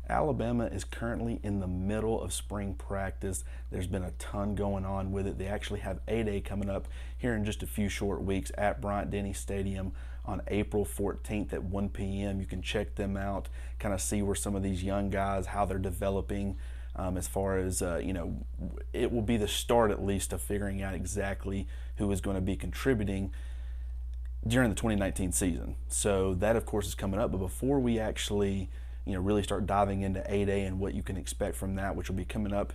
Alabama is currently in the middle of spring practice. There's been a ton going on with it. They actually have A-Day coming up here in just a few short weeks at Bryant-Denny Stadium on April 14th at 1 p.m. You can check them out, kind of see where some of these young guys, how they're developing. As far as, it will be the start at least of figuring out exactly who is going to be contributing during the 2019 season. So that, of course, is coming up. But before we actually really start diving into A-Day and what you can expect from that, which will be coming up,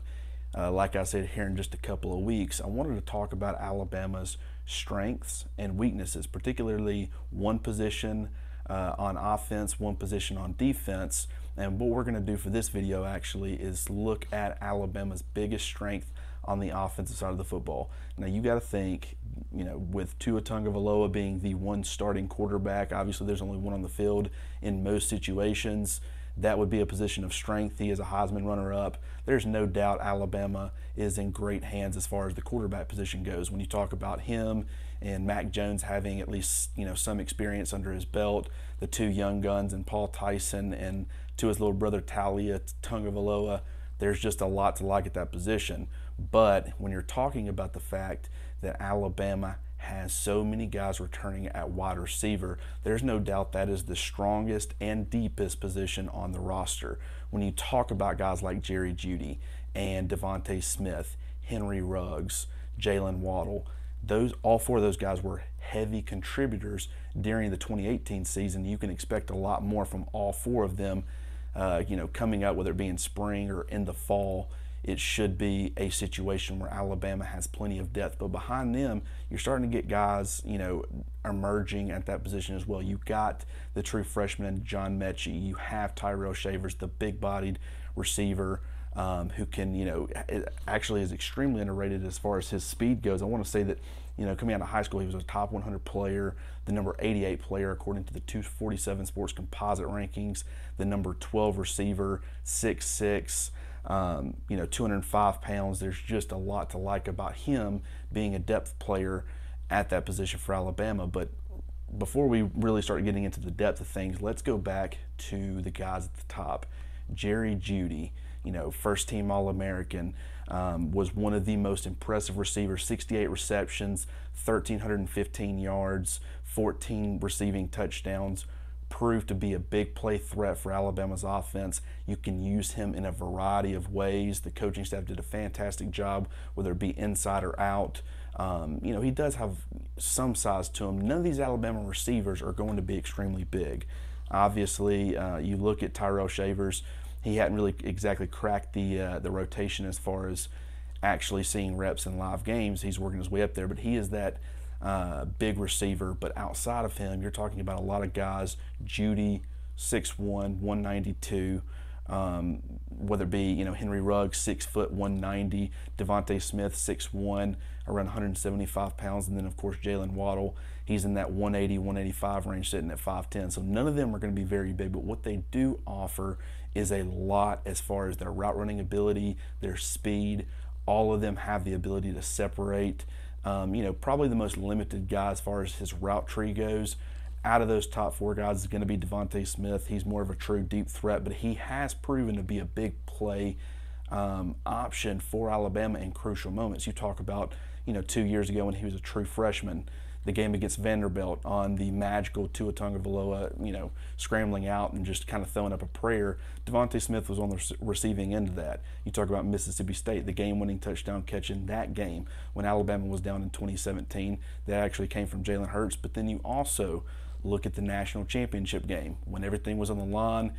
like I said, here in just a couple of weeks, I wanted to talk about Alabama's strengths and weaknesses, particularly one position on offense, one position on defense. And what we're going to do for this video actually is look at Alabama's biggest strength on the offensive side of the football. Now you got to think, with Tua Tagovailoa being the one starting quarterback, obviously there's only one on the field in most situations. That would be a position of strength. He is a Heisman runner-up. There's no doubt Alabama is in great hands as far as the quarterback position goes. When you talk about him and Mac Jones having at least some experience under his belt, the two young guns and Paul Tyson and to his little brother Talia Tagovailoa, there's just a lot to like at that position. But when you're talking about the fact that Alabama has so many guys returning at wide receiver, there's no doubt that is the strongest and deepest position on the roster. When you talk about guys like Jerry Judy and Devontae Smith, Henry Ruggs, Jalen Waddle, all four of those guys were heavy contributors during the 2018 season. You can expect a lot more from all four of them, coming up, whether it be in spring or in the fall. It should be a situation where Alabama has plenty of depth. But behind them, you're starting to get guys, emerging at that position as well. You've got the true freshman, John Mechie. You have Tyrell Shavers, the big-bodied receiver, who can, actually is extremely underrated as far as his speed goes. I want to say that, coming out of high school, he was a top 100 player, the number 88 player according to the 247 Sports Composite rankings, the number 12 receiver, 6'6", 205 pounds. There's just a lot to like about him being a depth player at that position for Alabama. But before we really start getting into the depth of things, let's go back to the guys at the top. Jerry Judy, first team All-American, was one of the most impressive receivers, 68 receptions, 1,315 yards, 14 receiving touchdowns, proved to be a big play threat for Alabama's offense. You can use him in a variety of ways. The coaching staff did a fantastic job, whether it be inside or out. He does have some size to him. None of these Alabama receivers are going to be extremely big. Obviously, you look at Tyrell Shavers, he hadn't really exactly cracked the rotation as far as actually seeing reps in live games. He's working his way up there, but he is that big receiver. But outside of him, you're talking about a lot of guys. Judy, 6'1", 192. Whether it be Henry Ruggs, 6 foot 190, Devontae Smith, 6'1", around 175 pounds, and then of course Jalen Waddle, he's in that 180, 185 range, sitting at 5'10". So none of them are going to be very big, but what they do offer is a lot as far as their route running ability, their speed. All of them have the ability to separate. Probably the most limited guy as far as his route tree goes out of those top four guys is going to be Devontae Smith. He's more of a true deep threat, but he has proven to be a big play option for Alabama in crucial moments. You talk about 2 years ago when he was a true freshman, the game against Vanderbilt on the magical Tua Tagovailoa, scrambling out and just kind of throwing up a prayer. Devontae Smith was on the receiving end of that. You talk about Mississippi State, the game-winning touchdown catch in that game when Alabama was down in 2017. That actually came from Jalen Hurts. But then you also look at the national championship game when everything was on the line.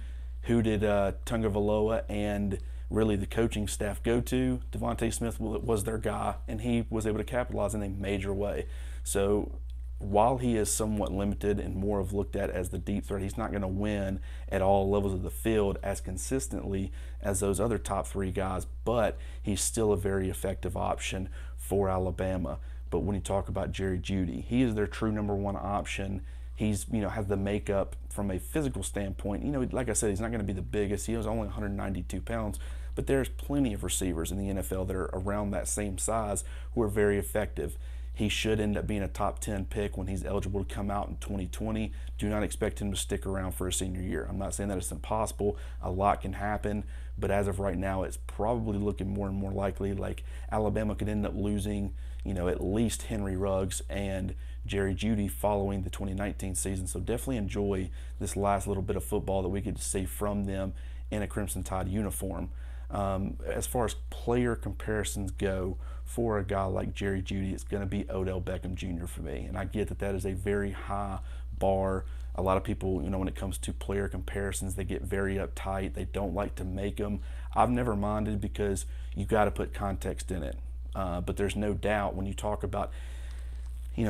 Who did Tagovailoa and really the coaching staff go to? Devontae Smith was their guy, and he was able to capitalize in a major way. So while he is somewhat limited and more of looked at as the deep threat, he's not going to win at all levels of the field as consistently as those other top three guys, but he's still a very effective option for Alabama. But when you talk about Jerry Judy, he is their true number one option. He's, has the makeup from a physical standpoint. Like I said, he's not going to be the biggest. He was only 192 pounds, but there's plenty of receivers in the NFL that are around that same size who are very effective. He should end up being a top 10 pick when he's eligible to come out in 2020. Do not expect him to stick around for a senior year. I'm not saying that it's impossible. A lot can happen, but as of right now, it's probably looking more and more likely like Alabama could end up losing, at least Henry Ruggs and Jerry Judy following the 2019 season. So definitely enjoy this last little bit of football that we get to see from them in a Crimson Tide uniform. As far as player comparisons go, for a guy like Jerry Judy, it's going to be Odell Beckham Jr. for me. And I get that that is a very high bar. A lot of people, when it comes to player comparisons, they get very uptight. They don't like to make them. I've never minded because you got to put context in it. But there's no doubt when you talk about,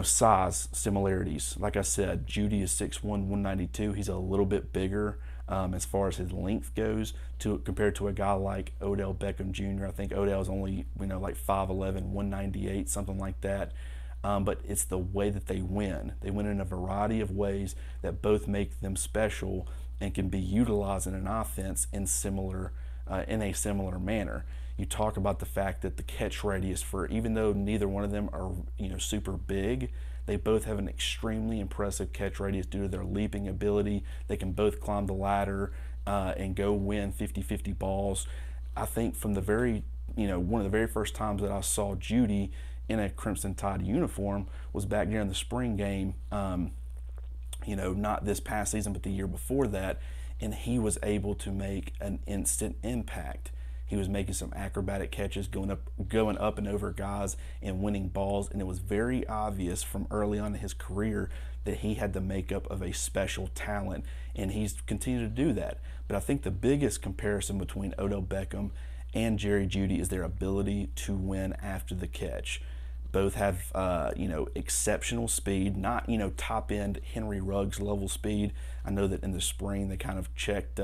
size similarities. Like I said, Judy is 6'1", 192. He's a little bit bigger as far as his length goes compared to a guy like Odell Beckham Jr. I think Odell's only, like 5'11", 198, something like that. But it's the way that they win. They win in a variety of ways that both make them special and can be utilized in an offense in a similar manner. You talk about the fact that the catch radius even though neither one of them are, super big, they both have an extremely impressive catch radius due to their leaping ability. They can both climb the ladder and go win 50-50 balls. I think from the one of the very first times that I saw Judy in a Crimson Tide uniform was back during the spring game, not this past season, but the year before that, and he was able to make an instant impact. He was making some acrobatic catches, going up and over guys and winning balls, and it was very obvious from early on in his career that he had the makeup of a special talent, and he's continued to do that. But I think the biggest comparison between Odell Beckham and Jerry Judy is their ability to win after the catch. Both have, exceptional speed, not, top-end Henry Ruggs level speed. I know that in the spring they kind of checked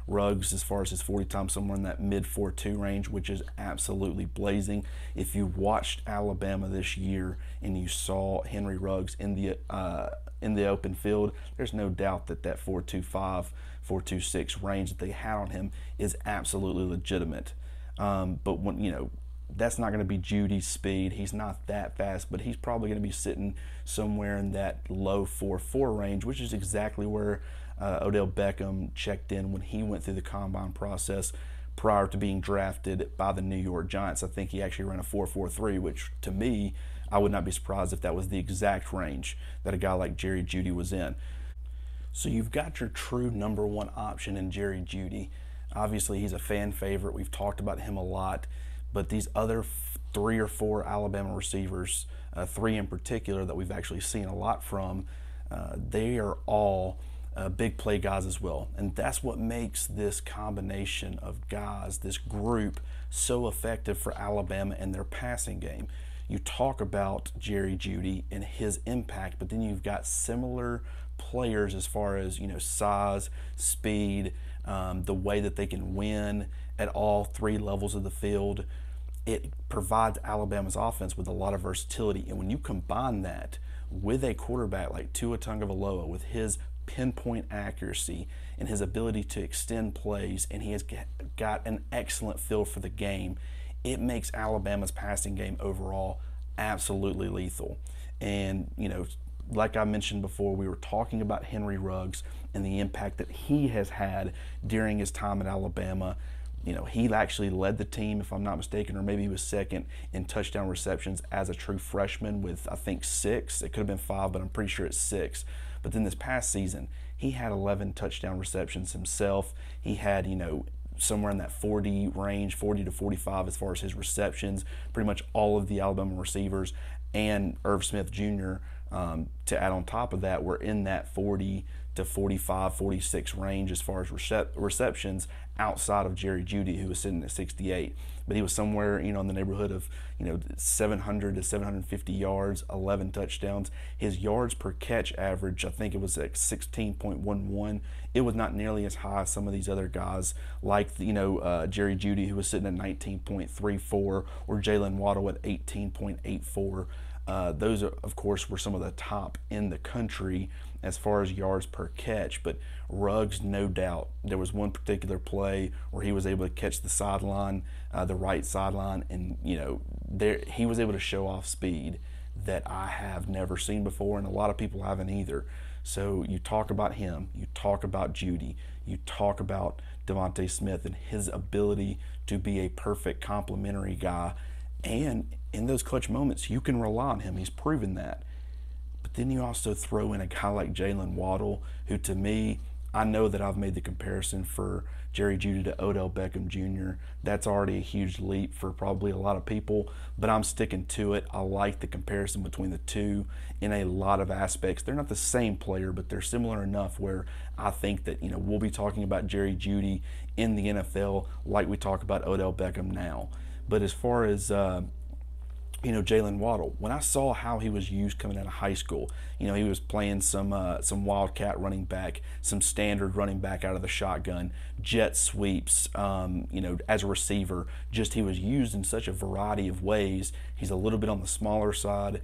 Ruggs as far as his 40 time somewhere in that mid 4.2 range, which is absolutely blazing. If you watched Alabama this year and you saw Henry Ruggs in the open field, there's no doubt that 4.25, 4.26 range that they had on him is absolutely legitimate. But when, that's not going to be Judy's speed. He's not that fast, but he's probably going to be sitting somewhere in that low 4.4 range, which is exactly where Odell Beckham checked in when he went through the combine process prior to being drafted by the New York Giants. I think he actually ran a 4.43, which to me, I would not be surprised if that was the exact range that a guy like Jerry Judy was in. So you've got your true number one option in Jerry Judy. Obviously, he's a fan favorite. We've talked about him a lot. But these other 3 or 4 Alabama receivers, 3 in particular that we've actually seen a lot from, they are all big play guys as well. And that's what makes this combination of guys, this group, so effective for Alabama and their passing game. You talk about Jerry Judy and his impact, but then you've got similar players as far as, size, speed, the way that they can win at all 3 levels of the field. It provides Alabama's offense with a lot of versatility. And when you combine that with a quarterback like Tua Tagovailoa, with his pinpoint accuracy and his ability to extend plays, and he has got an excellent feel for the game, it makes Alabama's passing game overall absolutely lethal. And, like I mentioned before, we were talking about Henry Ruggs and the impact that he has had during his time at Alabama. He actually led the team, if I'm not mistaken, or maybe he was second in touchdown receptions as a true freshman with, I think, 6. It could have been 5, but I'm pretty sure it's 6. But then this past season, he had 11 touchdown receptions himself. He had, somewhere in that 40 range, 40 to 45 as far as his receptions. Pretty much all of the Alabama receivers and Irv Smith Jr., to add on top of that, were in that 40 to 45, 46 range as far as receptions outside of Jerry Judy, who was sitting at 68. But he was somewhere, in the neighborhood of, 700 to 750 yards, 11 touchdowns. His yards per catch average, I think it was at 16.11. It was not nearly as high as some of these other guys, like, Jerry Judy, who was sitting at 19.34, or Jalen Waddle at 18.84. Those, of course, were some of the top in the country as far as yards per catch. But Ruggs, no doubt, there was one particular play where he was able to catch the sideline, the right sideline, and he was able to show off speed that I have never seen before, and a lot of people haven't either. So you talk about him, you talk about Judy, you talk about Devontae Smith and his ability to be a perfect complementary guy. And in those clutch moments, you can rely on him. He's proven that. But then you also throw in a guy like Jalen Waddle, who to me, I know that I've made the comparison for Jerry Judy to Odell Beckham Jr. That's already a huge leap for probably a lot of people, but I'm sticking to it. I like the comparison between the two in a lot of aspects. They're not the same player, but they're similar enough where I think that, we'll be talking about Jerry Judy in the NFL like we talk about Odell Beckham now. But as far as Jalen Waddle, when I saw how he was used coming out of high school, he was playing some wildcat running back, some standard running back out of the shotgun, jet sweeps, as a receiver. Just he was used in such a variety of ways. He's a little bit on the smaller side.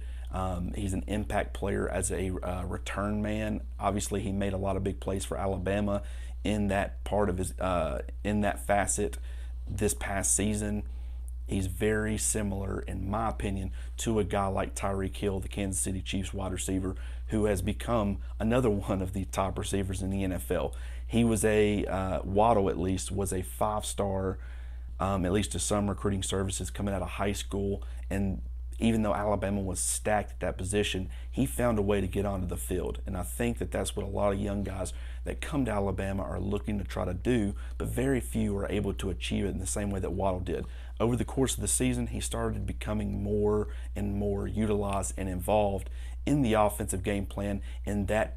He's an impact player as a return man. Obviously, he made a lot of big plays for Alabama in that part of his in that facet this past season. He's very similar, in my opinion, to a guy like Tyreek Hill, the Kansas City Chiefs wide receiver, who has become another one of the top receivers in the NFL. He was Waddle at least, was a 5-star, at least to some recruiting services coming out of high school. And even though Alabama was stacked at that position, he found a way to get onto the field. And I think that that's what a lot of young guys that come to Alabama are looking to try to do, but very few are able to achieve it in the same way that Waddle did. Over the course of the season, he started becoming more and more utilized and involved in the offensive game plan, and that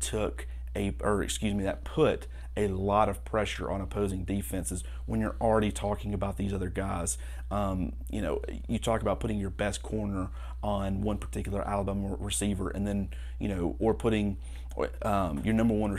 put a lot of pressure on opposing defenses when you're already talking about these other guys. You talk about putting your best corner on one particular Alabama receiver, and then, or putting your number one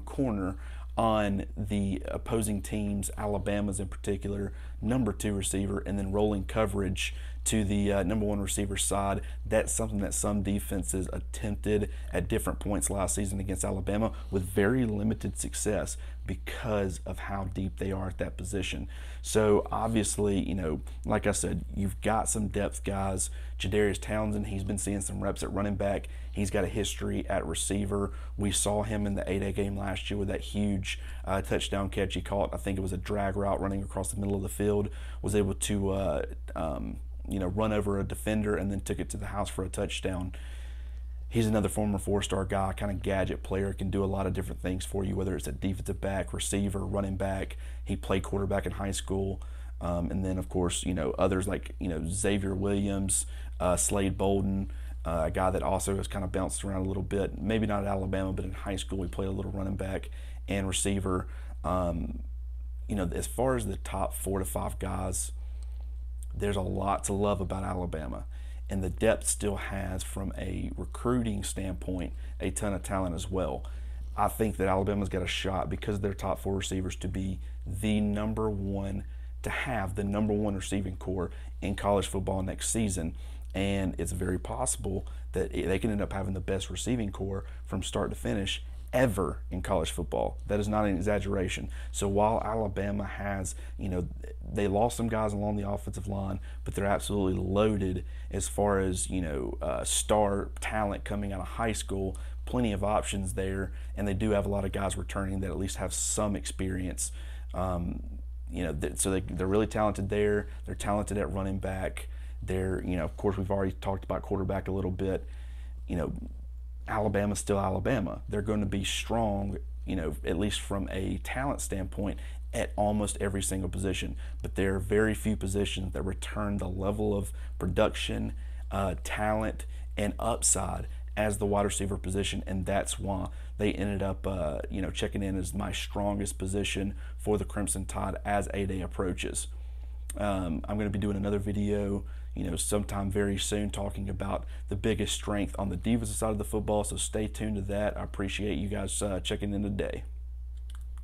corner on the opposing team's, Alabama's in particular, number 2 receiver, and then rolling coverage to the number 1 receiver side. That's something that some defenses attempted at different points last season against Alabama with very limited success because of how deep they are at that position. So obviously, like I said, you've got some depth guys. Jadarius Townsend, he's been seeing some reps at running back. He's got a history at receiver. We saw him in the 8A game last year with that huge touchdown catch he caught. I think it was a drag route running across the middle of the field. Was able to run over a defender and then took it to the house for a touchdown. He's another former 4-star guy, kind of gadget player, can do a lot of different things for you, whether it's a defensive back, receiver, running back. He played quarterback in high school. And then, of course, others like, Xavier Williams, Slade Bolden, a guy that also has kind of bounced around a little bit. Maybe not at Alabama, but in high school he played a little running back and receiver. As far as the top 4 to 5 guys, there's a lot to love about Alabama. And the depth still has, from a recruiting standpoint, a ton of talent as well. I think that Alabama's got a shot, because of their top 4 receivers, to be the number 1, to have the number 1 receiving core in college football next season. And it's very possible that they can end up having the best receiving core from start to finish ever in college football. That is not an exaggeration. So while Alabama has, they lost some guys along the offensive line, but they're absolutely loaded as far as, star talent coming out of high school. Plenty of options there, and they do have a lot of guys returning that at least have some experience. So they're really talented there. They're talented at running back. They're, of course, we've already talked about quarterback a little bit. Alabama's still Alabama. They're going to be strong, at least from a talent standpoint, at almost every single position. But there are very few positions that return the level of production, talent, and upside as the wide receiver position, and that's why they ended up, checking in as my strongest position for the Crimson Tide as A-Day approaches. I'm going to be doing another video, sometime very soon, talking about the biggest strength on the defensive side of the football, so stay tuned to that. I appreciate you guys checking in today.